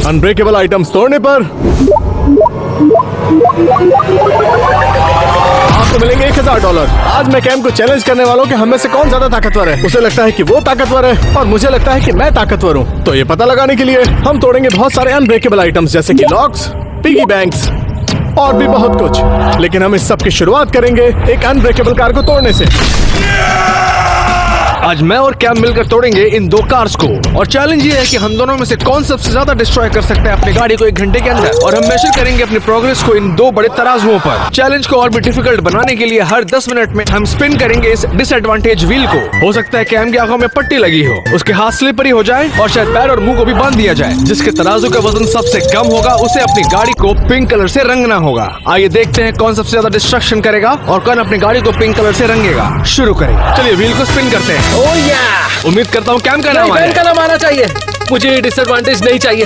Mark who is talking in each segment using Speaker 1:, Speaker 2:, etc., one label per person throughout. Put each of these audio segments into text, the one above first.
Speaker 1: Unbreakable items तोड़ने पर आपको मिलेंगे $1000। आज मैं कैम को चैलेंज करने वालों के हम में से कौन ज्यादा ताकतवर है। उसे लगता है कि वो ताकतवर है और मुझे लगता है कि मैं ताकतवर हूँ। तो ये पता लगाने के लिए हम तोड़ेंगे बहुत सारे अनब्रेकेबल आइटम्स जैसे कि लॉक्स, पिगी बैंक्स और भी बहुत कुछ। लेकिन हम इस सब की शुरुआत करेंगे एक अनब्रेकेबल कार को तोड़ने से।
Speaker 2: आज मैं और कैम मिलकर तोड़ेंगे इन दो कार्स को और चैलेंज ये है कि हम दोनों में से कौन सबसे ज्यादा डिस्ट्रॉय कर सकता है अपनी गाड़ी को 1 घंटे के अंदर। और हम मेजर करेंगे अपनी प्रोग्रेस को इन 2 बड़े तराजुओं पर। चैलेंज को और भी डिफिकल्ट बनाने के लिए हर 10 मिनट में हम स्पिन करेंगे इस डिसएडवांटेज व्हील को। हो सकता है कैम की आंखों में पट्टी लगी हो, उसके हाथ स्लिपरी हो जाए और शायद पैर और मुंह को भी बांध दिया जाए। जिसके तराजू का वजन सबसे कम होगा उसे अपनी गाड़ी को पिंक कलर से रंगना होगा। आइए देखते हैं कौन सबसे ज्यादा डिस्ट्रक्शन करेगा और कौन अपनी गाड़ी को पिंक कलर से रंगेगा। शुरू करें, चलिए व्हील को स्पिन करते हैं।
Speaker 3: ओह या,
Speaker 2: उम्मीद करता हूँ कैम का नाम
Speaker 3: नहीं,
Speaker 2: आए।
Speaker 3: कैम का नाम आना चाहिए। मुझे डिसएडवांटेज नहीं चाहिए।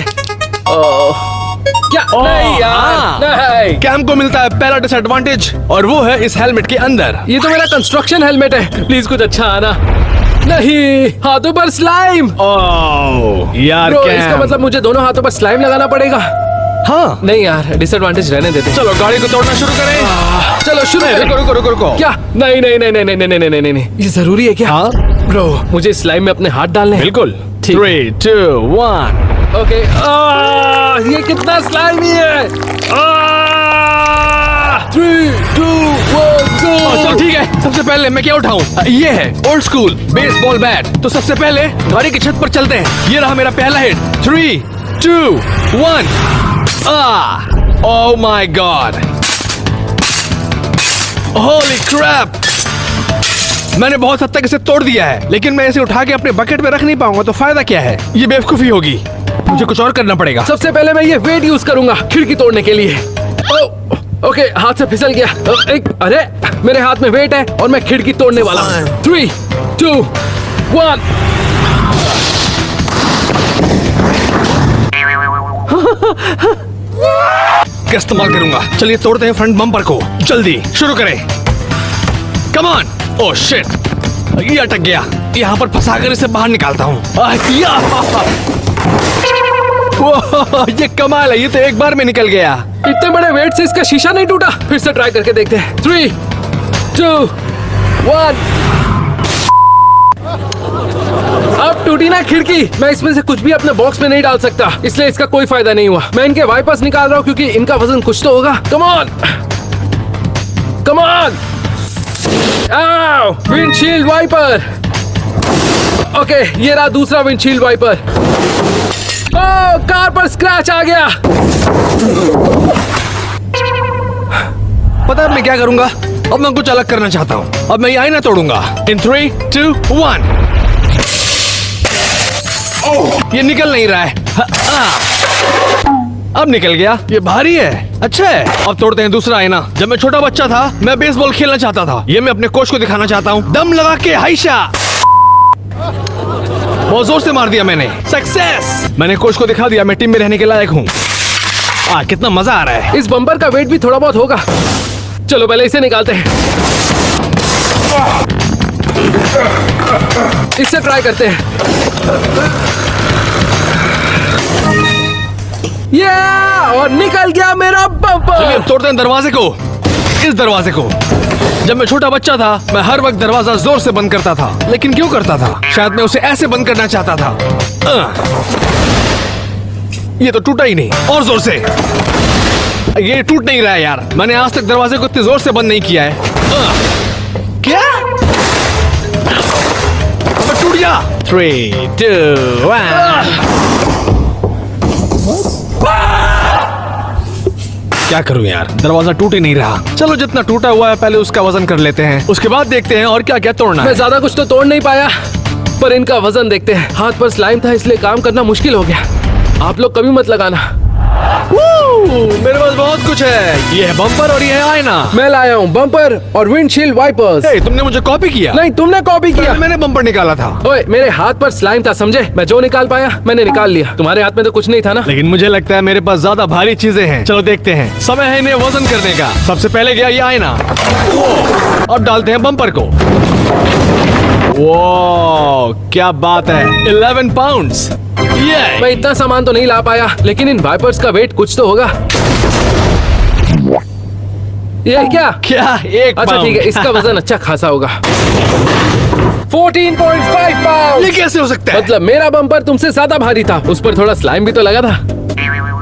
Speaker 3: क्या? नहीं यार, नहीं।
Speaker 2: कैम को मिलता है पहला डिसएडवांटेज और वो है इस हेलमेट के अंदर।
Speaker 3: ये तो मेरा कंस्ट्रक्शन हेलमेट है। प्लीज कुछ अच्छा आना। नहीं, हाथों पर स्लाइम।
Speaker 2: ओह यार
Speaker 3: ब्रो,
Speaker 2: कैम।
Speaker 3: इसका मतलब मुझे दोनों हाथों पर स्लाइम लगाना पड़ेगा।
Speaker 2: हाँ,
Speaker 3: नहीं यार, डिसएडवांटेज रहने देते।
Speaker 2: चलो गाड़ी को तोड़ना शुरू करें।
Speaker 3: चलो शुरू करें।
Speaker 2: रुको रुको रुको रुको।
Speaker 3: क्या? नहीं नहीं नहीं नहीं नहीं नहीं नहीं नहीं नहीं, ये जरूरी है क्या?
Speaker 2: हाँ
Speaker 3: ब्रो, मुझे स्लाइम में अपने हाथ डालने हैं।
Speaker 2: बिल्कुल।
Speaker 3: ठीक।
Speaker 2: 3, 2, 1।
Speaker 3: ओके। ये कितना स्लाइमी है। 3, 2, 1,
Speaker 2: चलो
Speaker 3: गो।
Speaker 2: ठीक है, सबसे पहले मैं क्या उठाऊं? ये है ओल्ड स्कूल बेसबॉल बैट। तो सबसे पहले गाड़ी की छत पर चलते हैं। ये रहा मेरा पहला hit. 3, 2, 1। Oh my God, holy crap. मैंने बहुत हद तक इसे तोड़ दिया है, लेकिन मैं इसे उठा के अपने बकेट में रख नहीं पाऊंगा तो फायदा क्या है? ये बेवकूफी होगी। मुझे कुछ और करना पड़ेगा।
Speaker 3: सबसे पहले मैं ये वेट यूज करूंगा खिड़की तोड़ने के लिए। ओके, हाथ से फिसल गया। अरे, मेरे हाथ में वेट है और मैं खिड़की तोड़ने वाला हूँ। 3, 2, 1।
Speaker 2: का इस्तेमाल करूंगा। चलिए तोड़ते हैं फ्रंट बम्पर को। जल्दी शुरू करें। Come on. ओह शिट, ये अटक गया। यहाँ पर फंसाकर इसे बाहर निकालता हूँ। ये कमाल है, ये तो एक बार में निकल गया।
Speaker 3: इतने बड़े वेट से इसका शीशा नहीं टूटा। फिर से ट्राई करके देखते हैं। 3, 2, 1। अब टूटी ना खिड़की। मैं इसमें से कुछ भी अपने बॉक्स में नहीं डाल सकता, इसलिए इसका कोई फायदा नहीं हुआ। मैं इनके वाइपर्स निकाल रहा हूँ क्योंकि इनका वजन कुछ तो होगा। Come on, come on. Windshield wiper. Okay, ये रहा दूसरा विंडशील्ड वाइपर। ओह, कार पर स्क्रैच आ गया।
Speaker 2: पता है मैं क्या करूंगा? अब मैं कुछ अलग करना चाहता हूँ। अब मैं ये आईना तोड़ूंगा। इन 3, 2, 1। ये निकल नहीं रहा है। अब निकल गया। ये भारी है। अच्छा है। अब तोड़ते हैं दूसरा आईना। जब मैं छोटा बच्चा था मैं बेसबॉल खेलना चाहता था। ये मैं अपने कोच को दिखाना चाहता हूँ। दम लगा के हाइशा। बहुत जोर से मार दिया मैंने। सक्सेस। मैंने कोच को दिखा दिया मैं टीम में रहने के लायक हूँ। कितना मजा आ रहा है।
Speaker 3: इस बम्पर का वेट भी थोड़ा बहुत होगा। चलो पहले इसे निकालते हैं। इससे ट्राई करते हैं। और निकल गया मेरा बम्पर।
Speaker 2: चलिए अब तोड़ते हैं दरवाजे को। इस दरवाजे को। जब मैं छोटा बच्चा था मैं हर वक्त दरवाजा जोर से बंद करता था, लेकिन क्यों करता था? शायद मैं उसे ऐसे बंद करना चाहता था। ये तो टूटा ही नहीं। और जोर से। ये टूट नहीं रहा है यार। मैंने आज तक दरवाजे को इतनी जोर से बंद नहीं किया है। क्या? अब टूट गया। 3, 2, 1। क्या करूं यार, दरवाजा टूट ही नहीं रहा। चलो जितना टूटा हुआ है पहले उसका वजन कर लेते हैं, उसके बाद देखते हैं और क्या क्या तोड़ना
Speaker 3: मैं
Speaker 2: है।
Speaker 3: ज्यादा कुछ तो तोड़ नहीं पाया, पर इनका वजन देखते हैं। हाथ पर स्लाइम था इसलिए काम करना मुश्किल हो गया। आप लोग कभी मत लगाना।
Speaker 2: मेरे पास बहुत कुछ है। ये है बम्पर और ये है आईना।
Speaker 3: मैं लाया हूँ बम्पर और विंडशील्ड वाइपर्स।
Speaker 2: तुमने मुझे कॉपी किया?
Speaker 3: नहीं, तुमने कॉपी किया।
Speaker 2: मैंने बम्पर निकाला था।
Speaker 3: ओए, मेरे हाथ पर स्लाइम था, समझे? मैं जो निकाल पाया मैंने निकाल लिया। तुम्हारे हाथ में तो कुछ नहीं था ना?
Speaker 2: लेकिन मुझे लगता है मेरे पास ज्यादा भारी चीजें हैं। चलो देखते हैं। समय है इन्हें वजन करने का। सबसे पहले गया ये आईना। अब डालते हैं बम्पर को। वो क्या बात है, 11 पाउंड्स। ये
Speaker 3: मैं इतना सामान तो नहीं ला पाया, लेकिन इन वाइपर्स का वेट कुछ तो होगा। ये क्या?
Speaker 2: क्या एक
Speaker 3: अच्छा ठीक है, इसका वजन अच्छा खासा होगा। 14.5 पाउंड।
Speaker 2: ये कैसे हो सकता है?
Speaker 3: मतलब मेरा बम्पर तुमसे ज्यादा भारी था, उस पर थोड़ा स्लाइम भी तो लगा था।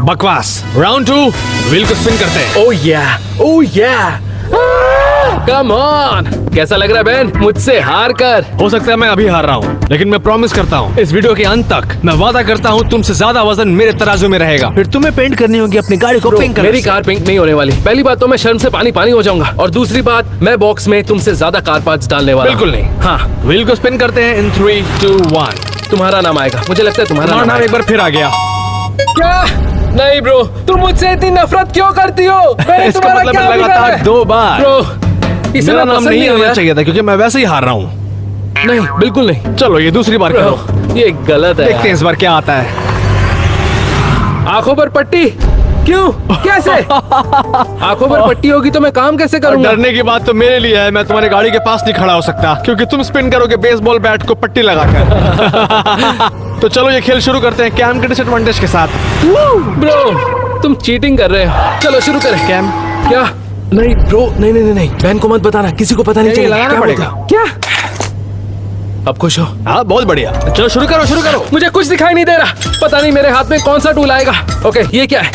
Speaker 2: बकवास। राउंड 2, व्हील को स्पिन करते हैं।
Speaker 3: ओह या कम ऑन। कैसा लग रहा है बहन, मुझसे हार कर?
Speaker 2: हो सकता है मैं अभी हार रहा हूँ, लेकिन मैं प्रॉमिस करता हूँ इस वीडियो के अंत तक मैं वादा करता हूँ तुमसे ज्यादा वजन मेरे तराजू में रहेगा। फिर तुम्हें पेंट करनी होगी अपनी गाड़ी को पिंक कलर
Speaker 3: मेरी
Speaker 2: से।
Speaker 3: कार पिंक नहीं होने वाली। पहली बात तो मैं शर्म से पानी पानी हो जाऊंगा, और दूसरी बात मैं बॉक्स में तुमसे ज्यादा कार पार्ट्स डालने वाला हूं।
Speaker 2: बिल्कुल नहीं।
Speaker 3: हाँ,
Speaker 2: व्हील को स्पिन करते हैं इन 3, 2, 1।
Speaker 3: तुम्हारा नाम आएगा। मुझे लगता है तुम्हारा नाम
Speaker 2: नाम एक बार फिर आ गया।
Speaker 3: क्या? नहीं ब्रो, तुम मुझसे इतनी नफरत क्यों करती हो? मैंने
Speaker 2: इसका
Speaker 3: तुम्हारा
Speaker 2: मतलब
Speaker 3: क्या
Speaker 2: लगातार
Speaker 3: बिगाड़ा है?
Speaker 2: 2 बार।
Speaker 3: ब्रो, इसे
Speaker 2: मेरा
Speaker 3: मैं
Speaker 2: नाम
Speaker 3: पसंद
Speaker 2: नहीं होना
Speaker 3: आया।
Speaker 2: चाहिए था क्योंकि मैं वैसे ही हार रहा हूँ।
Speaker 3: नहीं, बिल्कुल नहीं।
Speaker 2: चलो ये दूसरी बार करो।
Speaker 3: ब्रो, ये गलत है।
Speaker 2: देखते हैं इस बार क्या आता है।
Speaker 3: आंखों पर पट्टी? क्यों? कैसे? आंखों पर पट्टी होगी तो मैं काम कैसे
Speaker 2: और
Speaker 3: करूंगा?
Speaker 2: डरने की बात तो मेरे लिए है, मैं तुम्हारी गाड़ी के पास नहीं खड़ा हो सकता क्योंकि तुम स्पिन करोगे बेसबॉल बैट को पट्टी लगाकर। तो चलो ये खेल शुरू करते हैं कैम के डिसएडवांटेज के साथ।
Speaker 3: ब्रो, तुम चीटिंग कर रहे हो। चलो शुरू करें।
Speaker 2: कैम
Speaker 3: क्या? नहीं ब्रो, नहीं नहीं नहीं, बहन को मत बताना, किसी को पता नहीं
Speaker 2: ये
Speaker 3: चलेगा।
Speaker 2: लगाना
Speaker 3: क्या
Speaker 2: पड़ेगा।
Speaker 3: बोलते हो? क्या? अब खुश हो?
Speaker 2: हाँ बहुत बढ़िया। चलो शुरू करो शुरू करो।
Speaker 3: मुझे कुछ दिखाई नहीं दे रहा। पता नहीं मेरे हाथ में कौन सा टूल आएगा। ओके, ये क्या है?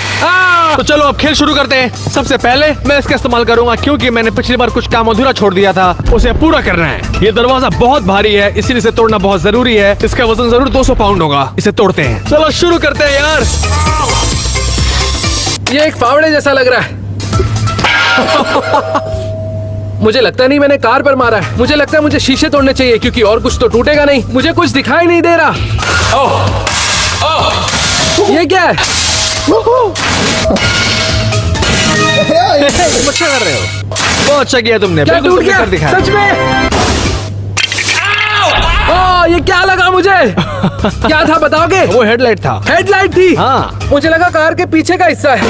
Speaker 2: तो चलो अब खेल शुरू करते हैं। सबसे पहले मैं इसका इस्तेमाल करूंगा क्योंकि मैंने पिछली बार कुछ काम अधूरा छोड़ दिया था, उसे पूरा करना है। ये दरवाजा बहुत भारी है, इसीलिए इसे तोड़ना बहुत जरूरी है। इसका वजन जरूर 200 पाउंड होगा। इसे तोड़ते हैं। चलो शुरू करते हैं यार।
Speaker 3: ये एक फावड़े जैसा लग रहा है। मुझे लगता नहीं मैंने कार पर मारा है। मुझे लगता है मुझे शीशे तोड़ने चाहिए क्योंकि और कुछ तो टूटेगा नहीं। मुझे कुछ दिखाई नहीं दे रहा। ये क्या है?
Speaker 2: अच्छा कर रहे हो। बहुत अच्छा किया तुमने।
Speaker 3: क्या
Speaker 2: बिल्कुल
Speaker 3: टूट
Speaker 2: तुमने
Speaker 3: गया?
Speaker 2: कर दिखाया।
Speaker 3: सच में? ये क्या लगा मुझे? क्या था बताओगे?
Speaker 2: वो हेडलाइट था।
Speaker 3: हेडलाइट थी?
Speaker 2: हाँ।
Speaker 3: मुझे लगा कार के पीछे का हिस्सा है।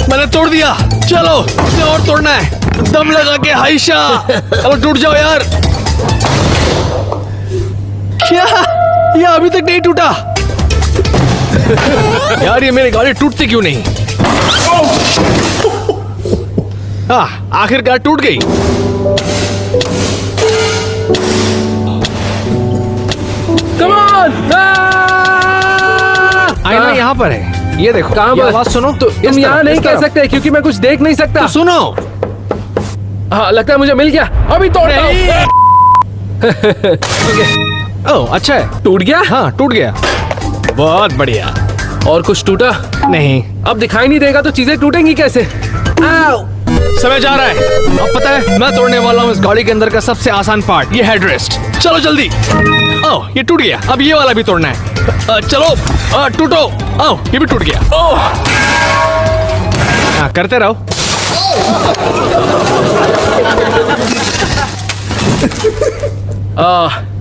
Speaker 2: मैंने तोड़ दिया। चलो इसे और तोड़ना है। दम लगा के हाइशा। चलो टूट जाओ यार। क्या? ये अभी तक नहीं टूटा। यार ये मेरी गाड़ी टूटती क्यों नहीं? आखिरकार टूट गई।
Speaker 3: Come on!
Speaker 2: आईना यहाँ पर है। ये देखो।
Speaker 3: कहाँ
Speaker 2: ये
Speaker 3: पर?
Speaker 2: आवाज सुनो।
Speaker 3: तो
Speaker 2: इस
Speaker 3: तुम यहाँ
Speaker 2: तरफ,
Speaker 3: नहीं
Speaker 2: इस
Speaker 3: कह
Speaker 2: तरफ।
Speaker 3: सकते क्योंकि मैं कुछ देख नहीं सकता।
Speaker 2: तो सुनो।
Speaker 3: हाँ, लगता है मुझे मिल गया। अभी तोड़ता हूँ।
Speaker 2: ओह अच्छा है।
Speaker 3: टूट गया?
Speaker 2: हाँ टूट गया। बहुत बढ़िया।
Speaker 3: और कुछ टूटा?
Speaker 2: नहीं।
Speaker 3: अब दिखाई नहीं देगा तो चीजें टूटेंगी कैसे? आओ!
Speaker 2: समय जा रहा है। अब पता है मैं तोड़ने वाला हूँ इस गाड़ी के अंदर का सबसे आसान पार्ट, ये हेडरेस्ट। चलो जल्दी। ओह ये टूट गया। अब ये वाला भी तोड़ना है। चलो टूटो। ओह ये भी टूट गया। हाँ करते रहो।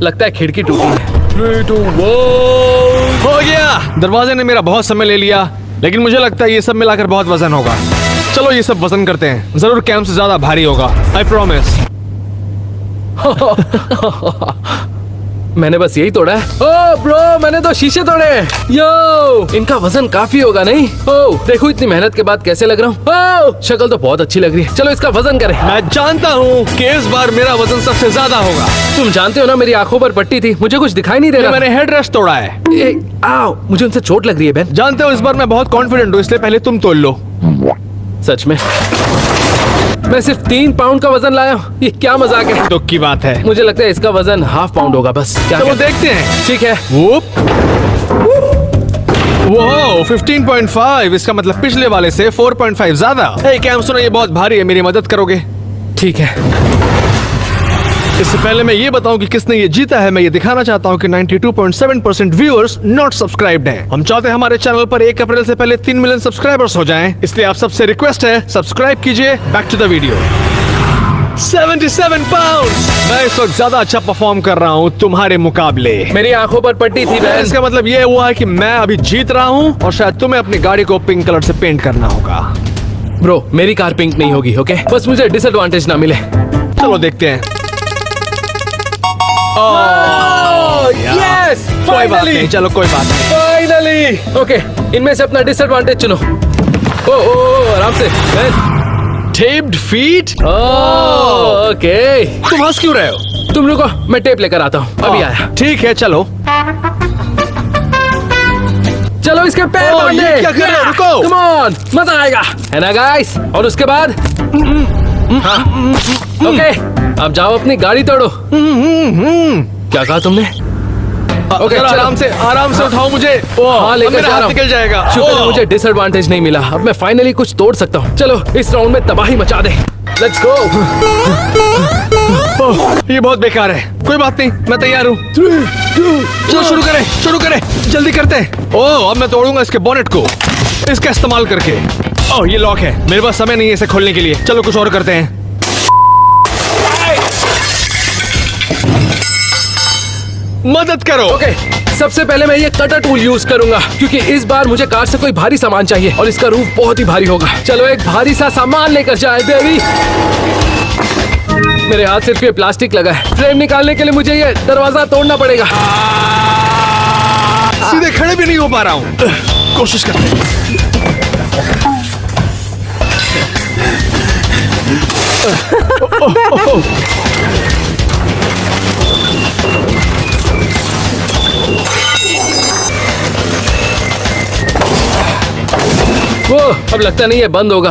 Speaker 3: लगता है खिड़की टूटी है। 3, 2, 1।
Speaker 2: हो गया। दरवाजे ने मेरा बहुत समय ले लिया, लेकिन मुझे लगता है ये सब मिलाकर बहुत वजन होगा। चलो ये सब वजन करते हैं। जरूर कैम से ज्यादा भारी होगा। I promise.
Speaker 3: मैंने बस यही तोड़ा है। ओह ब्रो, मैंने तो शीशे तोड़े हैं। यो, इनका वजन काफी होगा नहीं? ओह देखो इतनी मेहनत के बाद कैसे लग रहा हूँ। ओह शक्ल तो बहुत अच्छी लग रही है। चलो इसका वजन करें।
Speaker 2: मैं जानता हूँ कि इस बार मेरा वजन सबसे ज्यादा होगा।
Speaker 3: तुम जानते हो ना मेरी आंखों पर पट्टी थी, मुझे कुछ दिखाई नहीं दे
Speaker 2: ये
Speaker 3: रहा।
Speaker 2: मैंने हेडरेस्ट तोड़ा है।
Speaker 3: आओ, मुझे उनसे चोट लग रही है बहन।
Speaker 2: जानते हो इस बार मैं बहुत कॉन्फिडेंट हूँ, इसलिए पहले तुम तोड़ लो।
Speaker 3: सच में? मैं सिर्फ 3 पाउंड का वजन लाया हूँ। ये क्या मजाक है?
Speaker 2: दुख की बात है।
Speaker 3: मुझे लगता है इसका वजन ½ पाउंड होगा बस। क्या
Speaker 2: चलो
Speaker 3: कहते हैं?
Speaker 2: देखते हैं।
Speaker 3: ठीक है।
Speaker 2: वो 15.5, इसका मतलब पिछले वाले से 4.5 ज्यादा। हे कैम सुनो, ये बहुत भारी है, मेरी मदद करोगे?
Speaker 3: ठीक है।
Speaker 2: इससे पहले मैं ये बताऊं कि किसने ये जीता है, मैं ये दिखाना चाहता हूं कि 92.7% व्यूअर्स नॉट सब्सक्राइब्ड हैं। हम चाहते हैं हमारे चैनल पर 1 अप्रैल से पहले 3 मिलियन सब्सक्राइबर्स हो जाएं, इसलिए आप सबसे रिक्वेस्ट है सब्सक्राइब कीजिए। Back to the video. 77 pound. मैं इस वक्त ज्यादा अच्छा परफॉर्म कर रहा हूँ तुम्हारे मुकाबले।
Speaker 3: मेरी आंखों पर पट्टी थी बहन।
Speaker 2: इसका मतलब ये हुआ है कि मैं अभी जीत रहा हूँ और शायद तुम्हें अपनी गाड़ी को पिंक कलर से पेंट करना होगा।
Speaker 3: ब्रो मेरी कार पिंक नहीं होगी, ओके? बस मुझे डिसएडवांटेज ना मिले।
Speaker 2: चलो देखते हैं।
Speaker 3: यस
Speaker 2: कोई बात नहीं, चलो कोई बात नहीं।
Speaker 3: फाइनली। ओके, इनमें से अपना डिसएडवांटेज चुनो। ओ आराम से मैन।
Speaker 2: Taped feet?
Speaker 3: ओके,
Speaker 2: तुम हंस क्यों रहे हो?
Speaker 3: तुम रुको, मैं टेप लेकर आता हूँ। अभी आया।
Speaker 2: ठीक है, चलो।
Speaker 3: चलो इसके पैर
Speaker 2: ओह,
Speaker 3: बांधे।
Speaker 2: ये क्या कर रहे हो? रुको।
Speaker 3: कम ऑन, मजा आएगा, है ना गाइस? और उसके बाद हाँ, ओके, अब जाओ अपनी गाड़ी तोड़ो। क्या कहा तुमने?
Speaker 2: ओके,
Speaker 3: चलो।
Speaker 2: आराम से उठाओ मुझे।
Speaker 3: हाँ, लेकर
Speaker 2: मेरा
Speaker 3: जा
Speaker 2: हाथ
Speaker 3: रहा हूँ।
Speaker 2: निकल जाएगा।
Speaker 3: शुक्र है
Speaker 2: ओह।
Speaker 3: मुझे डिसएडवांटेज नहीं मिला। अब मैं फाइनली कुछ तोड़ सकता हूँ। चलो इस राउंड में तबाही मचा दे। Let's go.
Speaker 2: ये बहुत बेकार है। कोई बात नहीं, मैं तैयार हूँ।
Speaker 3: 3, 2,
Speaker 2: चलो शुरू करें, जल्दी करते हैं। ओह, अब मैं तोड़ूंगा इसके बोनेट को, इसका इस्तेमाल करके। ओह, ये लॉक है, मेरे पास समय नहीं है इसे खोलने के लिए। चलो कुछ और करते हैं। मदद करो।
Speaker 3: ओके, सबसे पहले मैं ये कटर टूल यूज करूंगा क्योंकि इस बार मुझे कार से कोई भारी सामान चाहिए और इसका रूफ बहुत ही भारी होगा। चलो एक भारी सा सामान लेकर जाए बेबी। मेरे हाथ सिर्फ ये प्लास्टिक लगा है। फ्रेम निकालने के लिए मुझे ये दरवाजा तोड़ना पड़ेगा।
Speaker 2: सीधे खड़े भी नहीं हो पा रहा हूँ। कोशिश करते हैं।
Speaker 3: वो अब लगता नहीं है बंद होगा।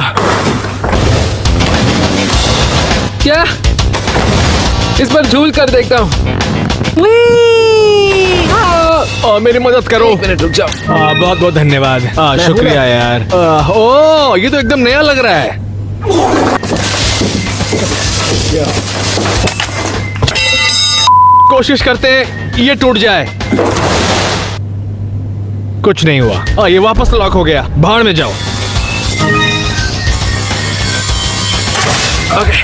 Speaker 3: क्या? इस पर झूल कर देखता हूँ।
Speaker 2: मेरी मदद करो।
Speaker 3: एक मिनट रुक जाओ।
Speaker 2: बहुत बहुत धन्यवाद।
Speaker 3: मैं
Speaker 2: शुक्रिया
Speaker 3: हूं
Speaker 2: यार। ओह, ये तो एकदम नया लग रहा है। कोशिश करते हैं ये टूट जाए। कुछ नहीं हुआ। ये वापस लॉक हो गया। भाड़ में जाओ।
Speaker 3: ओके।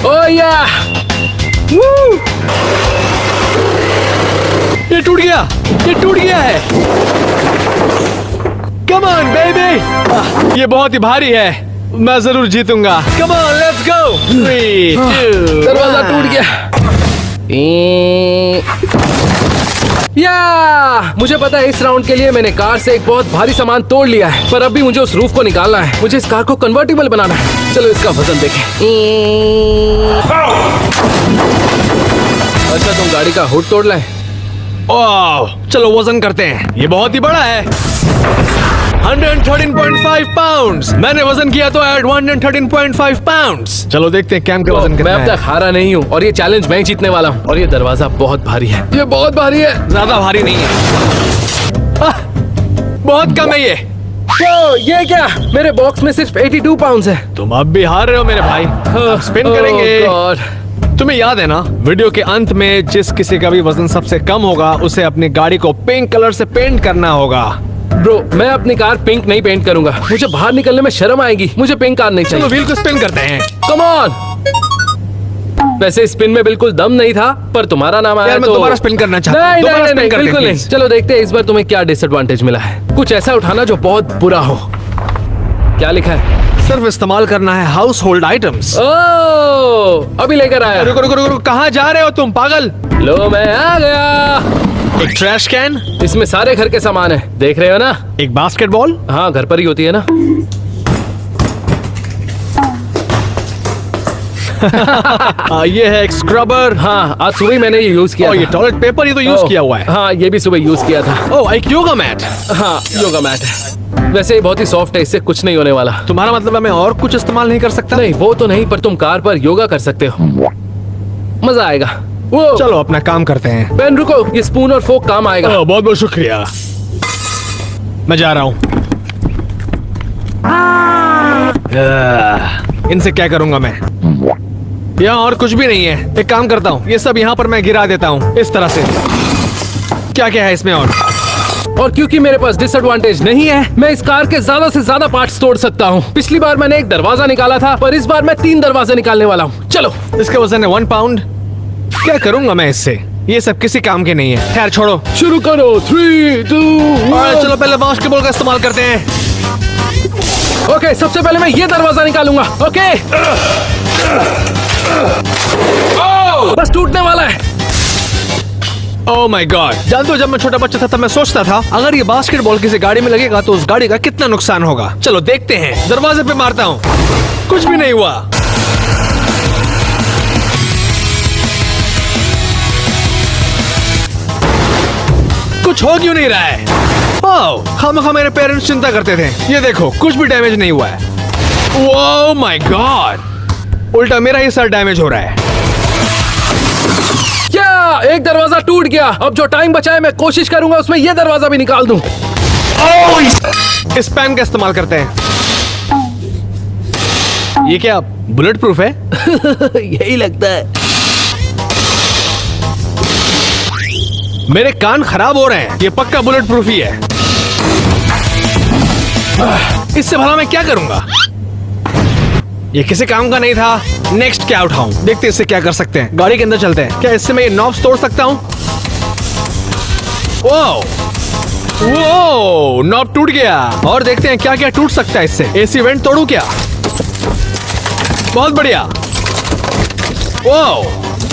Speaker 3: ओह या! वू!
Speaker 2: ये टूट गया है। कम ऑन बेबी, ये बहुत ही भारी है। मैं जरूर जीतूंगा। Come on, let's go. 3, 2,
Speaker 3: दरवाजा टूट गया। या! मुझे पता है इस राउंड के लिए मैंने कार से एक बहुत भारी सामान तोड़ लिया है, पर अब भी मुझे उस रूफ को निकालना है। मुझे इस कार को कन्वर्टिबल बनाना है। चलो इसका वजन देखें। अच्छा, तुम गाड़ी का हुड तोड़ लाए?
Speaker 2: ओह, चलो वजन करते हैं। ये बहुत ही बड़ा है। 113.5 पाउंड्स। मैंने वजन किया तो ऐड 113.5 पाउंड्स। चलो देखते हैं कैम का वजन
Speaker 3: मैं
Speaker 2: कितना
Speaker 3: अब
Speaker 2: है।
Speaker 3: तक हारा नहीं हूँ और ये चैलेंज मैं ही जीतने वाला हूँ। और ये दरवाजा बहुत भारी है। ये बहुत भारी है।
Speaker 2: ज्यादा भारी नहीं है। बहुत कम है ये।
Speaker 3: ओ, ये क्या? मेरे बॉक्स में सिर्फ 82 पाउंड्स है।
Speaker 2: तुम अब भी हार रहे हो मेरे भाई। अब स्पिन करेंगे।
Speaker 3: Oh God.
Speaker 2: तुम्हें याद है ना, वीडियो के अंत में जिस किसी का भी वजन सबसे कम होगा उसे अपनी गाड़ी को पिंक कलर से पेंट करना होगा।
Speaker 3: ब्रो, मैं अपनी कार पिंक नहीं पेंट करूंगा। मुझे बाहर निकलने में शर्म आएगी। मुझे पिंक कार नहीं
Speaker 2: चलो
Speaker 3: चाहिए।
Speaker 2: व्हील को स्पिन करते हैं।
Speaker 3: Come on. वैसे स्पिन में बिल्कुल दम नहीं था, पर तुम्हारा नाम आया
Speaker 2: यार, मैं
Speaker 3: तो
Speaker 2: दोबारा स्पिन करना चाहता हूं।
Speaker 3: नहीं
Speaker 2: दोबारा
Speaker 3: नहीं
Speaker 2: स्पिन
Speaker 3: नहीं,
Speaker 2: करते हैं,
Speaker 3: बिल्कुल नहीं।
Speaker 2: प्लीज।
Speaker 3: चलो देखते हैं इस बार तुम्हें क्या डिसएडवांटेज मिला है। कुछ ऐसा उठाना जो बहुत बुरा हो। क्या लिखा है?
Speaker 2: सिर्फ इस्तेमाल करना है हाउस होल्ड आइटम्स।
Speaker 3: ओह, अभी लेकर आया।
Speaker 2: रुको रुको रुको, कहाँ जा रहे हो तुम पागल?
Speaker 3: लो, मैं आ गया।
Speaker 2: एक ट्रैश कैन,
Speaker 3: इसमें सारे घर के सामान है, देख रहे हो ना?
Speaker 2: एक बास्केटबॉल,
Speaker 3: हाँ, घर पर ही होती है ना।
Speaker 2: ये है एक स्क्रबर।
Speaker 3: हाँ, आज सुबह ही मैंने ये यूज किया
Speaker 2: और ये
Speaker 3: था।
Speaker 2: टॉयलेट पेपर, ये तो यूज
Speaker 3: ओह,
Speaker 2: किया हुआ है।
Speaker 3: हाँ, ये भी सुबह यूज किया था।
Speaker 2: ओह, एक योगा मैट।
Speaker 3: हाँ, योगा मैट है। वैसे ये बहुत ही सॉफ्ट है, इससे कुछ नहीं होने वाला।
Speaker 2: तुम्हारा मतलब है मैं और कुछ इस्तेमाल नहीं कर सकता?
Speaker 3: नहीं, वो तो नहीं, पर तुम कार पर योगा कर सकते हो। मजा आएगा। वो
Speaker 2: चलो अपना काम करते हैं।
Speaker 3: बेन रुको, ये स्पून और फोक काम आएगा।
Speaker 2: बहुत बहुत शुक्रिया। मैं जा रहा हूँ। इनसे क्या करूंगा मैं? यहाँ और कुछ भी नहीं है। एक काम करता हूँ, ये सब यहाँ पर मैं गिरा देता हूँ इस तरह से। क्या क्या है इसमें?
Speaker 3: और क्योंकि मेरे पास डिसएडवांटेज नहीं है, मैं इस कार के ज्यादा से ज्यादा पार्ट्स तोड़ सकता हूँ। पिछली बार मैंने एक दरवाजा निकाला था, पर इस बार मैं 3 दरवाजे निकालने वाला हूँ। चलो।
Speaker 2: इसका वजन है 1 पाउंड। क्या करूंगा मैं इससे? ये सब किसी काम के नहीं है। खैर छोड़ो,
Speaker 3: शुरू करो। 3, 2, 1।
Speaker 2: चलो पहले बास्केटबॉल का इस्तेमाल करते हैं।
Speaker 3: ओके, सबसे पहले मैं ये दरवाजा निकालूंगा। ओके। ओह! बस टूटने वाला है।
Speaker 2: ओह माय गॉड, जानते हो जब मैं छोटा बच्चा था तब मैं सोचता था अगर ये बास्केटबॉल किसी गाड़ी में लगेगा तो उस गाड़ी का कितना नुकसान होगा। चलो देखते हैं। दरवाजे पे मारता हूँ, कुछ भी नहीं हुआ। कुछ हो क्यों नहीं रहा है? ओह, खामखा मेरे पेरेंट्स चिंता करते थे। ये देखो कुछ भी डैमेज नहीं हुआ है। ओह माय गॉड, उल्टा मेरा ही सर डैमेज हो रहा है।
Speaker 3: क्या एक दरवाजा टूट गया। अब जो टाइम बचा है मैं कोशिश करूंगा उसमें ये दरवाजा भी निकाल दूं।
Speaker 2: इस पेन का इस्तेमाल करते हैं। ये क्या बुलेट प्रूफ है?
Speaker 3: यही लगता है।
Speaker 2: मेरे कान खराब हो रहे हैं। ये पक्का बुलेट प्रूफ ही है। इससे भला मैं क्या करूंगा? ये किसी काम का नहीं था। नेक्स्ट क्या उठाऊं? देखते हैं इससे क्या कर सकते हैं। गाड़ी के अंदर चलते हैं। क्या इससे मैं ये नॉब्स तोड़ सकता हूं? वो नॉब टूट गया। और देखते हैं क्या क्या टूट सकता है इससे। एसी वेंट तोड़ू क्या? बहुत बढ़िया। वो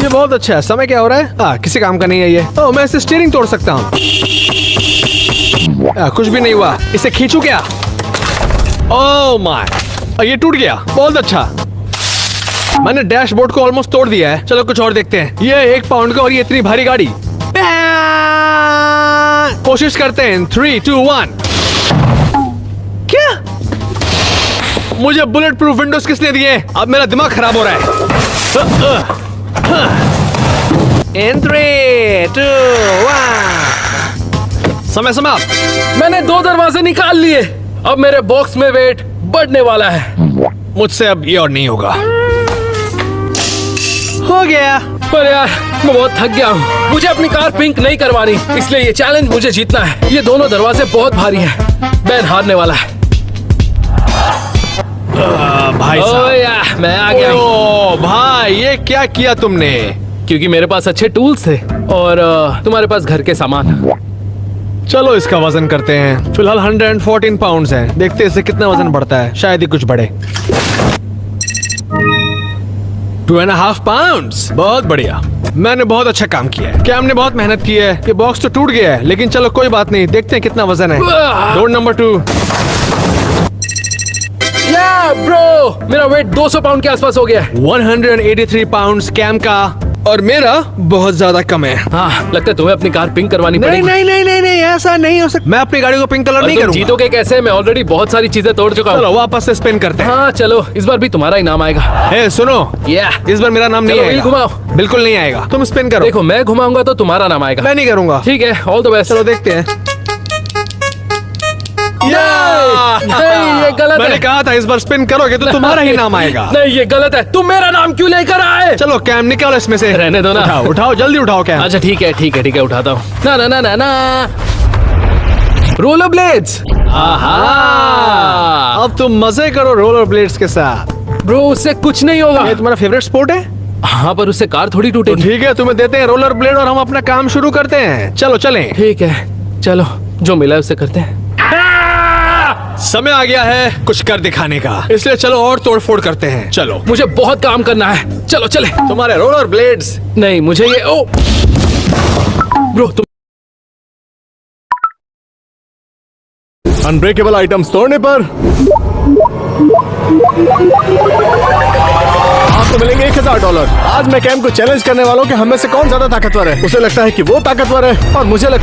Speaker 2: ये बहुत अच्छा है। समय क्या हो रहा है? किसी काम का नहीं है ये। ओह, मैं इसे स्टीयरिंग तोड़ सकता हूँ। कुछ भी नहीं हुआ। इसे खींचू क्या? ओह माय, ये टूट गया। बहुत अच्छा। मैंने डैशबोर्ड को ऑलमोस्ट तोड़ दिया है। चलो कुछ और देखते हैं। ये 1 पाउंड का और ये इतनी भारी गाड़ी। कोशिश करते हैं। 3, 2, 1। क्या? मुझे बुलेट प्रूफ विंडोज किसने दिए? अब मेरा दिमाग खराब हो रहा है। In 3, 2, 1। समय समाप्त।
Speaker 3: मैंने 2 दरवाजे निकाल लिए। अब मेरे बॉक्स में वेट बढ़ने वाला है।
Speaker 2: मुझसे अब ये और नहीं होगा। हो गया।
Speaker 3: पर यार मैं बहुत थक गया हूँ। मुझे अपनी कार पिंक नहीं करवानी, इसलिए ये चैलेंज मुझे जीतना है। ये दोनों दरवाजे बहुत भारी हैं। बैन हारने वाला है।
Speaker 2: भाई साहब,
Speaker 3: यार मैं आ गया हूँ।
Speaker 2: ओ भाई, ये क्या किया तुमने?
Speaker 3: क्योंकि मेरे पास अच्छे टूल्स थे और तुम्हारे पास घर के सामान।
Speaker 2: चलो इसका वजन करते हैं। फिलहाल 114 पाउंड्स है। देखते हैं इससे कितना वजन बढ़ता है। शायद ही कुछ बढ़े। 2.5 पाउंड्स। बहुत बढ़िया। मैंने बहुत अच्छा काम किया है। क्या हमने बहुत मेहनत की है। ये बॉक्स तो टूट गया है, लेकिन चलो कोई बात नहीं। देखते हैं कितना वजन है। Door number 2।
Speaker 3: या ब्रो, मेरा वेट 200 पाउंड के आसपास हो गया है।
Speaker 2: 183 पाउंड्स कैम का, और मेरा बहुत ज्यादा कम है।
Speaker 3: हाँ, लगता है तुम्हें अपनी कार पिंक करवानी
Speaker 2: नहीं
Speaker 3: पड़ेगी।
Speaker 2: नहीं नहीं नहीं नहीं, ऐसा नहीं हो सकता। मैं अपनी गाड़ी को पिंक कलर नहीं
Speaker 3: तुम
Speaker 2: करूंगा।
Speaker 3: जीतोगे कैसे? मैं ऑलरेडी बहुत सारी चीजें तोड़ चुका हूँ।
Speaker 2: चलो वापस से स्पिन करते हैं।
Speaker 3: हाँ चलो, इस बार भी तुम्हारा ही नाम आएगा।
Speaker 2: ए सुनो,
Speaker 3: या
Speaker 2: इस बार मेरा नाम नहीं
Speaker 3: चलो,
Speaker 2: आएगा।
Speaker 3: व्हील घुमाओ।
Speaker 2: बिल्कुल नहीं आएगा। तुम स्पिन करो।
Speaker 3: देखो मैं घुमाऊंगा तो तुम्हारा नाम आएगा।
Speaker 2: मैं नहीं करूंगा।
Speaker 3: ठीक है, ऑल द बेस्ट।
Speaker 2: चलो देखते हैं।
Speaker 3: नहीं, ये गलत
Speaker 2: मैंने
Speaker 3: है।
Speaker 2: कहा था इस बार स्पिन करोगे तो तुम्हारा ही नाम आएगा।
Speaker 3: नहीं, ये गलत है। तुम मेरा नाम क्यों लेकर आए?
Speaker 2: चलो कैम निकालो इसमें से।
Speaker 3: रहने दो ना।
Speaker 2: उठाओ उठाओ, जल्दी उठाओ कैम।
Speaker 3: अच्छा ठीक है ठीक है ठीक है, उठाता हूँ। ना ना ना ना ना। Roller blades. आहा,
Speaker 2: अब तुम मजे करो रोलर ब्लेड्स के साथ।
Speaker 3: ब्रो उससे कुछ नहीं होगा।
Speaker 2: ये तुम्हारा फेवरेट स्पोर्ट है?
Speaker 3: हाँ, पर उससे कार थोड़ी
Speaker 2: तो
Speaker 3: टूटेगी।
Speaker 2: ठीक है, तुम्हें देते हैं रोलर ब्लेड और हम अपना काम शुरू करते हैं। चलो चलें।
Speaker 3: ठीक है, चलो जो मिला है उससे करते हैं।
Speaker 2: समय आ गया है कुछ कर दिखाने का, इसलिए चलो और तोड़फोड़ करते हैं। चलो,
Speaker 3: मुझे बहुत काम करना है। चलो चले।
Speaker 2: तुम्हारे रोलर ब्लेड्स।
Speaker 3: नहीं, मुझे ये ओ ब्रो तुम
Speaker 1: अनब्रेकेबल आइटम्स तोड़ने पर आपको मिलेंगे $1000। आज मैं कैम को चैलेंज करने वालों के हम में से कौन ज्यादा ताकतवर है। उसे लगता है कि वो ताकतवर है और मुझे लगता